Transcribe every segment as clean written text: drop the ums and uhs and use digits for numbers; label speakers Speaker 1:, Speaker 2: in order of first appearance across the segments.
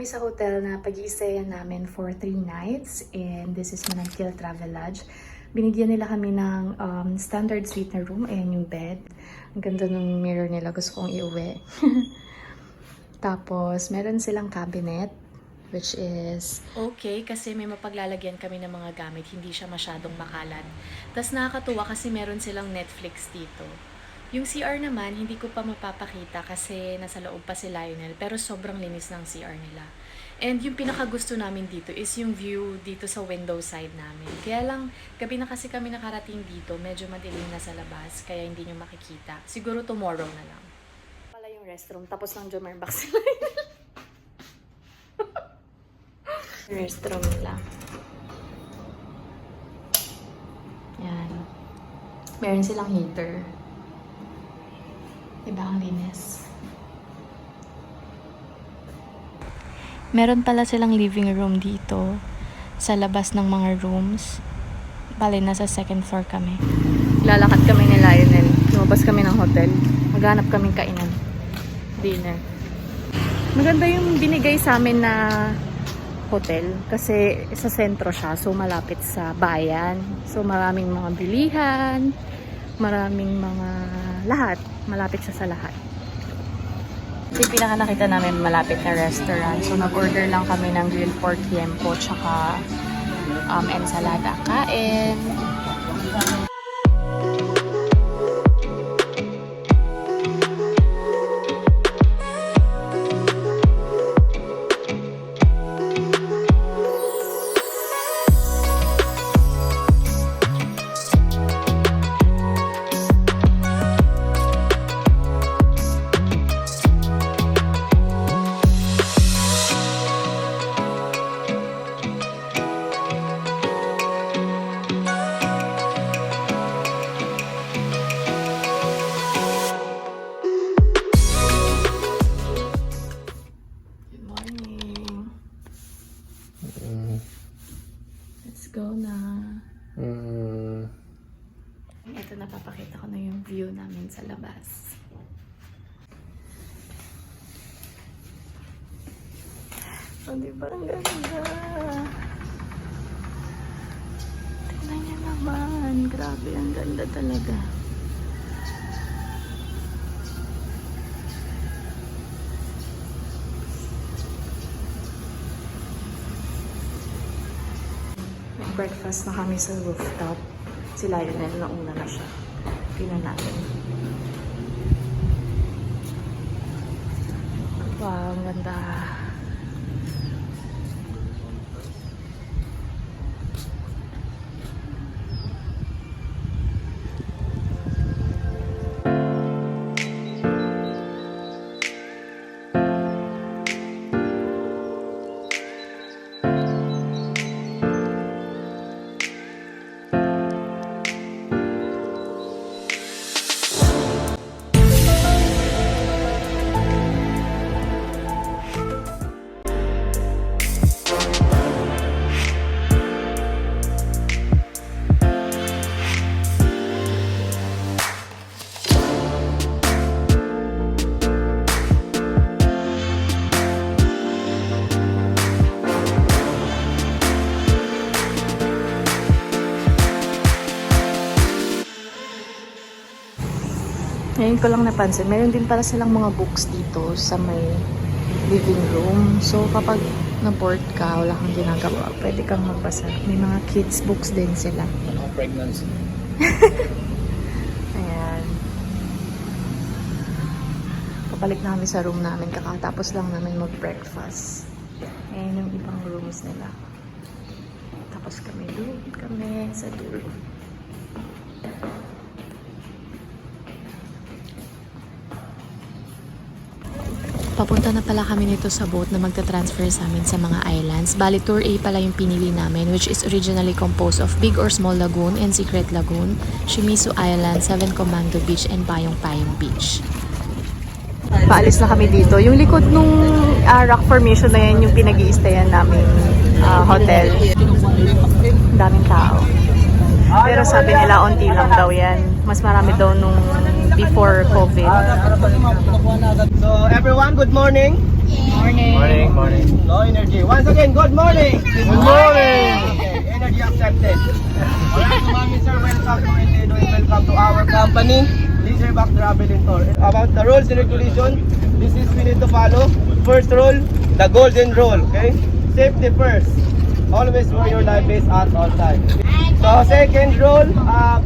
Speaker 1: sa hotel na pag-iistayan namin for 3 nights and this is Manantial Travel Lodge. Binigyan nila kami ng standard suite na room. Ayan yung bed. Ang ganda ng mirror nila. Gusto kong iuwi. Tapos, meron silang cabinet which is okay kasi may mapaglalagyan kami ng mga gamit. Hindi siya masyadong makalat. Tapos nakakatuwa kasi meron silang Netflix dito. Yung CR naman, hindi ko pa mapapakita kasi nasa loob pa si Lionel. Pero sobrang linis ng CR nila. And yung pinakagusto namin dito is yung view dito sa window side namin. Kaya lang, gabi na kasi kami nakarating dito. Medyo madilim na sa labas, kaya hindi nyo makikita. Siguro tomorrow na lang. Pala yung restroom, tapos ng Jomar box si Lionel. Restroom nila. Yan. Meron silang heater. Diba ang linis? Meron pala silang living room dito sa labas ng mga rooms. Bale, nasa second floor kami. Lalakad kami ni Lionel. Lumabas kami ng hotel. Maghanap kaming kainan. Dinner. Maganda yung binigay sa amin na hotel kasi sa sentro siya. So, malapit sa bayan. So, maraming mga bilihan. Maraming mga lahat. Malapit siya sa lahat. So, yung pinaka nakita namin malapit na restaurant. So, nag-order lang kami ng grilled pork tiempo tsaka ensalada. Kain! Let's go na. Ito, napapakita ko na yung view namin sa labas. Oh, diba? Ang ganda. Tingnan niya naman. Grabe, ang ganda talaga. Breakfast na kami sa rooftop. Si Lionel, nauna na siya. Tingnan natin. Wow, ang ganda. Ngayon ko lang napansin, meron din pala silang mga books dito sa may living room. So, kapag na-bored ka, wala kang ginagawa, pwede kang magbasa. May mga kids books din sila.
Speaker 2: Pregnancy.
Speaker 1: Ayan. Kapalik na kami sa room namin. Kakatapos lang namin mag-breakfast. Ayan yung ibang rooms nila. Tapos kami doon. Kami sa room. Papunta na pala kami nito sa boat na magta-transfer sa amin sa mga islands. Bali, Tour A pala yung pinili namin, which is originally composed of Big or Small Lagoon and Secret Lagoon, Shimizu Island, Seven Commando Beach, and Payong Payong Beach. Paalis na kami dito. Yung likod nung rock formation na yan yung pinag-i-stayan namin hotel. Daming tao. Pero sabi nila, onti lang daw yan. Mas marami daw nung before COVID.
Speaker 2: So everyone, good morning. Morning. Morning.
Speaker 3: No energy. Once again, good morning.
Speaker 2: Good morning.
Speaker 3: Okay, energy accepted. Alright, so ma'am, sir, welcome to Endedo and welcome to our company, Leisure-Back Travel and Tour. About the rules and regulation, this is we need to follow. First rule, the golden rule, okay? Safety first. Always wear your life vest at all times. So second rule,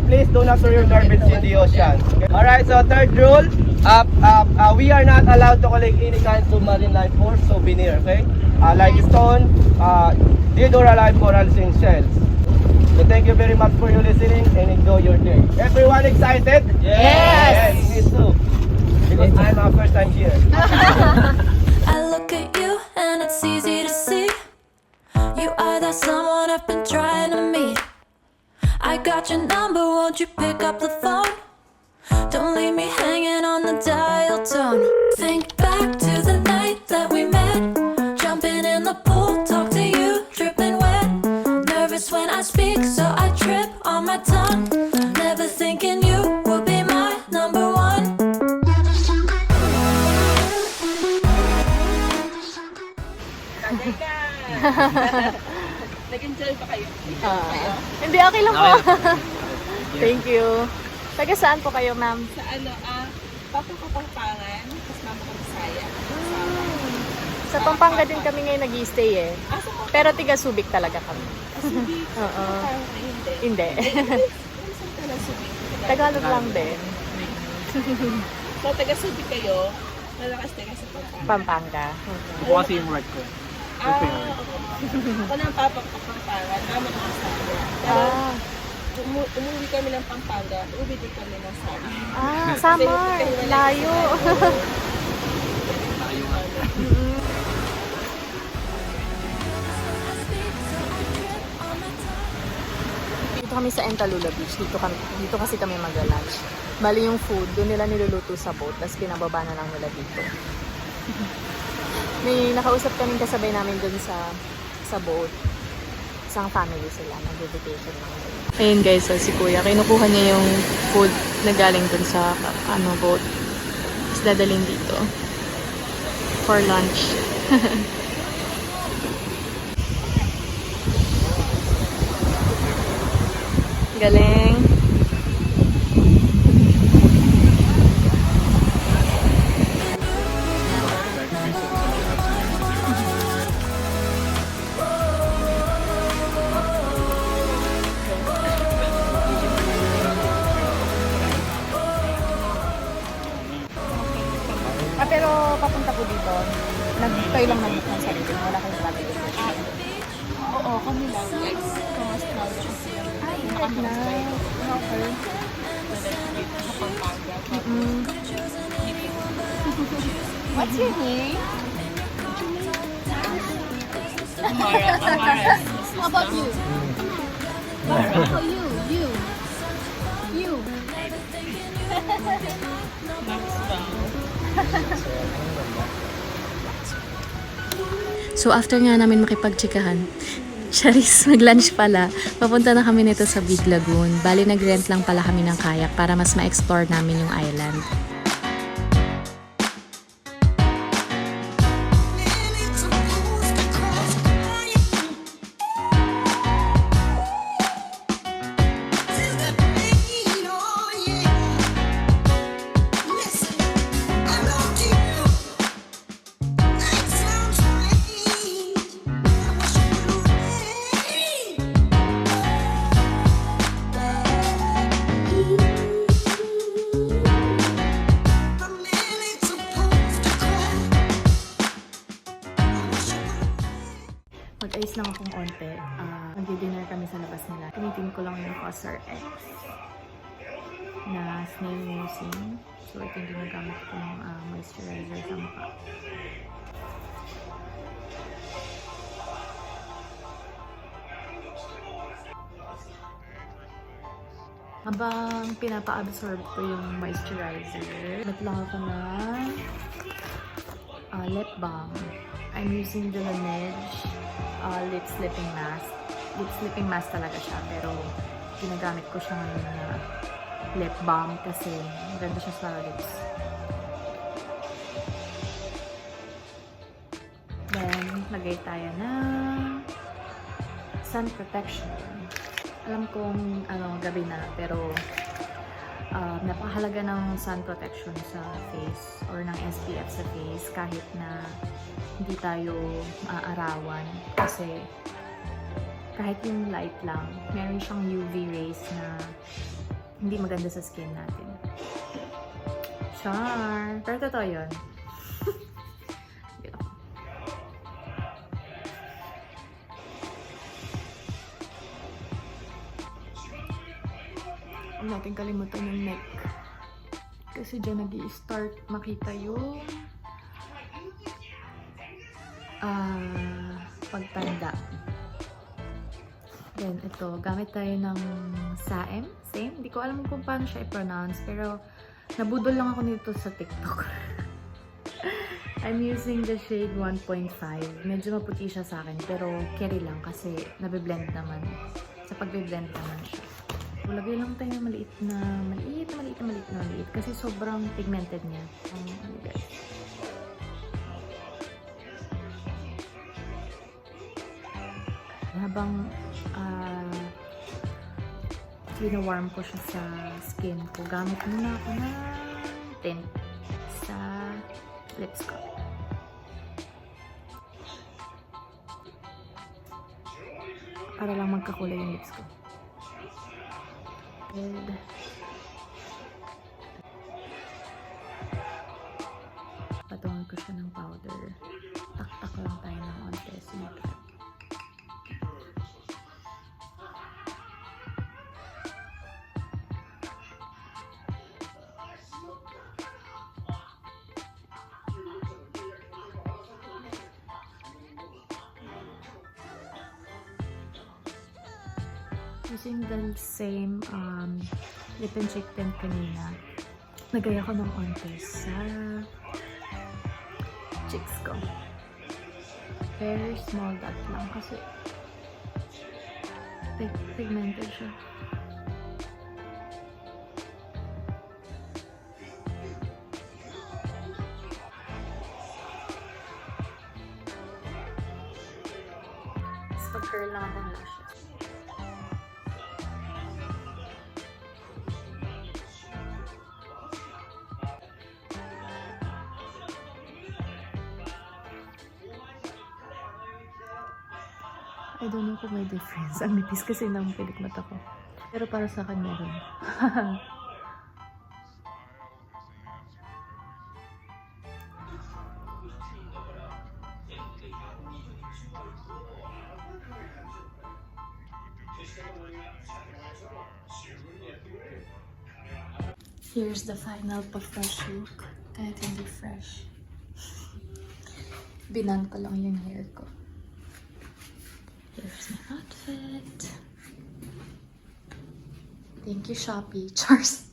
Speaker 3: please do not throw your garbage in the ocean. Okay? Alright, so third rule, we are not allowed to collect any kinds of marine life or souvenir, okay? Like stone, dead or alive corals and shells. So thank you very much for your listening and enjoy your day. Everyone excited? Yes! Me too. Because I'm our first time here.
Speaker 4: I look at you and it's easy to see you are that someone I've been trying to meet. I got your number, won't you pick up the phone? Don't leave me hanging on the dial tone. Think back to the night that we met, jumping in the pool, talk to you, dripping wet. Nervous when I speak, so I trip on my tongue. Never thinking you would be my number one.
Speaker 5: Nag-enjoy pa kayo?
Speaker 1: Hindi, okay lang po. Thank you. Taga saan po kayo, ma'am?
Speaker 5: Sa ano, Papakapangpangan, tapos mama ko Bisaya.
Speaker 1: Sa Pampanga din kami ngayon nag-i-stay eh.
Speaker 5: Sa
Speaker 1: Pero tiga Subic talaga kami.
Speaker 5: Subic.
Speaker 1: Oo.
Speaker 5: Parang hindi.
Speaker 1: Hindi.
Speaker 5: Saan ka lang Subic?
Speaker 1: Tagalog lang din.
Speaker 5: So, taga-Subic kayo, malakas taga sa Pampanga.
Speaker 1: Pampanga.
Speaker 2: Ito po kasi yung work ko.
Speaker 5: Okay. Ako ng Papakapangpangan, mama ko Bisaya. Pero, umuwi kami ng Pampanga, umuwi din kami ng Summer.
Speaker 1: Summer. Layo. Dito kami sa Entalula Beach. Dito kasi kami mag-lunch. Bali yung food, doon nila niluluto sa boat, tapos pinababa na lang nila dito. May nakausap kaming kasabay namin doon sa boat. Isang family sila, nag-vacation lang. Ayun guys, so si Kuya, kinukuha niya yung food na galing doon sa boat. Tapos dadalhin dito for lunch. Galing. Pero papunta po dito, kayo lang nag-book ng sarili, wala kayong travel agency.
Speaker 5: Oo, kami lang. Guys, kamas na lang.
Speaker 1: Ay, ingat na. Okay.
Speaker 5: Sa Pampanga.
Speaker 1: What's your name?
Speaker 5: Amara.
Speaker 6: How about you? How you? You.
Speaker 1: So after nga namin makipagtsikahan, Charis, mag-lunch pala. Papunta na kami nito sa Big Lagoon. Bali, nag-rent lang pala kami ng kayak para mas ma-explore namin yung island. Mag-ice lang akong konti. Mag-dinner kami sa labas nila. Tinitin ko lang yung Cosar X na snail mucin. So, ito yung ginagamit kong moisturizer sa mukha. Habang pinapa-absorb ko yung moisturizer, nag lang ako na lip balm. I'm using the Laneige lip sleeping mask. Lip sleeping mask talaga siya, pero ginagamit ko siya ngayon na lip balm kasi maganda siya sa lips. lagay tayo ng sun protection. Alam kong gabi na, pero napakahalaga ng sun protection sa face or ng SPF sa face kahit na hindi tayo maaarawan. Kasi kahit yung light lang, meron siyang UV rays na hindi maganda sa skin natin. Char! Pero totoo yun. Huwag natin kalimutan yung neck. Kasi dyan nag-i-start makita yung pagtanda. Then, ito. Gamit tayo ng Same. Hindi ko alam kung paano siya i-pronounce. Pero, nabudol lang ako nito sa TikTok. I'm using the shade 1.5. Medyo maputi siya sa akin. Pero, carry lang kasi nabiblend naman. Sa pagbiblend naman siya. Lagay lang tayo maliit na maliit. Kasi sobrang pigmented niya. Guys. Habang wina-warm ko siya sa skin ko, gamit muna ako ng tint sa lips ko. Para lang magkakulay yung lips ko. And patungan ko siya ng powder. Tak-tak lang tayo ng onte. Sumikip. Using the same lip and cheek tint kanina, nagaya ko ng onte sa cheeks ko. Very small dot lang kasi pigmented siya. Tapos pag-curl lang ako ng lashes. I don't know kung may difference. Ang nipis kasi ng pilik mata ko. Pero para sa akin meron. Here's the final pa-fresh look. Kahit hindi fresh. Binan ko lang yung hair ko. Here's my outfit. Thank you, Shopee. Cheers.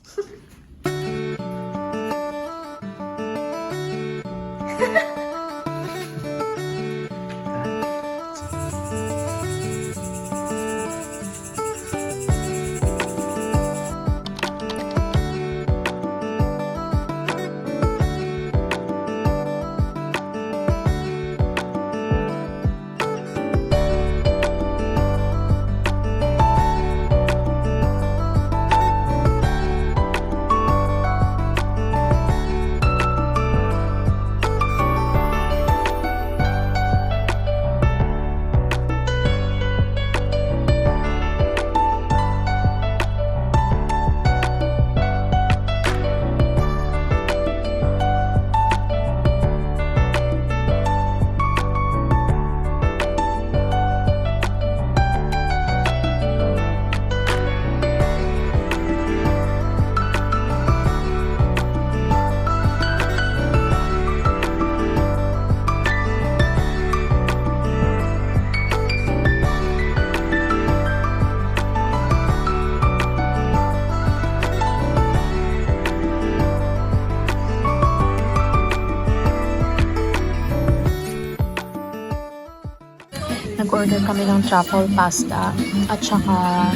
Speaker 1: Nag-order kami ng truffle pasta at saka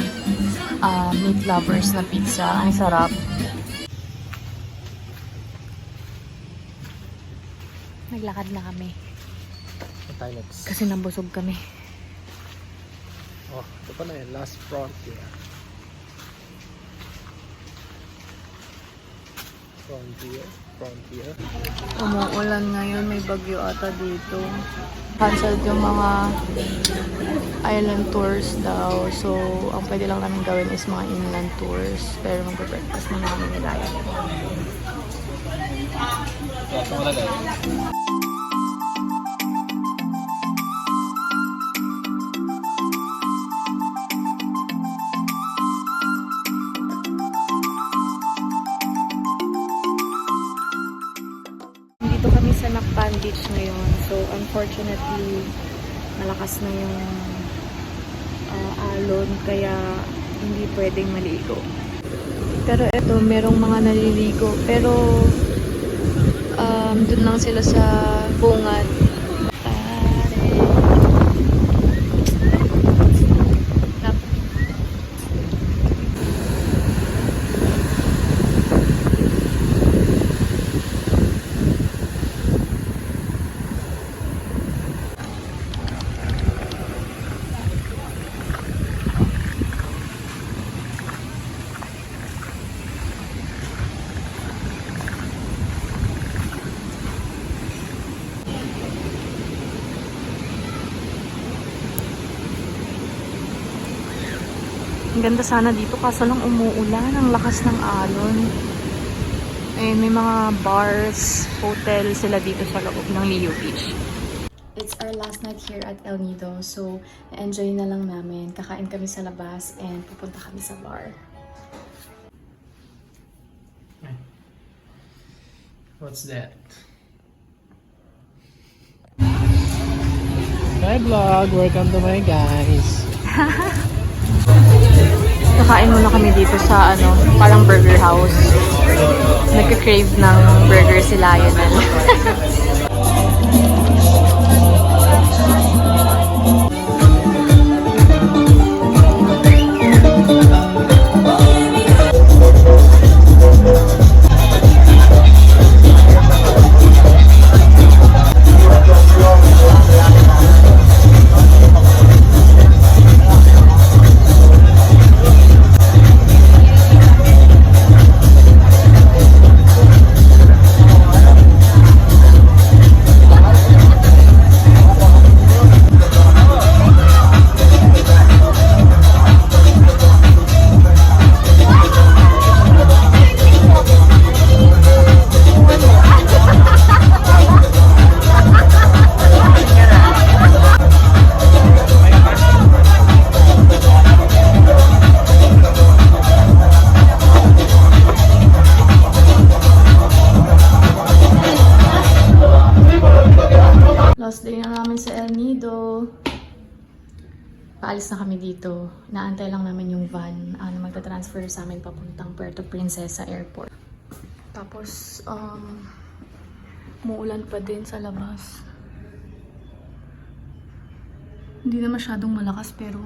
Speaker 1: meat lovers na pizza. Ang sarap. Naglakad na kami.
Speaker 2: tayo next?
Speaker 1: Kasi nabusog kami.
Speaker 2: Oh, ito pa na yun. Last frontier. Frontier.
Speaker 1: Umuulan ngayon, may bagyo ata dito. Cancelled yung mga island tours daw. So, ang pwede lang namin gawin is mga inland tours. Pero mag-breakfast muna kami nila yun. Dito kami sa Nakpan Beach ngayon. So, unfortunately, malakas na yung alon. Kaya, hindi pwedeng maligo. Pero eto, merong mga naliligo. Pero, dun lang sila sa bungad. Ang ganda sana dito kaso lang umuulan. Ang lakas ng alon. Eh, may mga bars, hotel sila dito sa loob ng Leo Beach. It's our last night here at El Nido. So, enjoy na lang namin. Kakain kami sa labas and pupunta kami sa bar.
Speaker 2: What's that? Hi vlog! Welcome to my guys!
Speaker 1: Kakain muna kami dito sa parang burger house. Nagka-crave ng burger si Lionel. Last day na namin sa El Nido. Paalis na kami dito. Naantay lang namin yung van na magta-transfer sa amin papuntang Puerto Princesa Airport. Tapos, muulan pa din sa labas. Hindi na masyadong malakas pero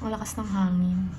Speaker 1: malakas ng hangin.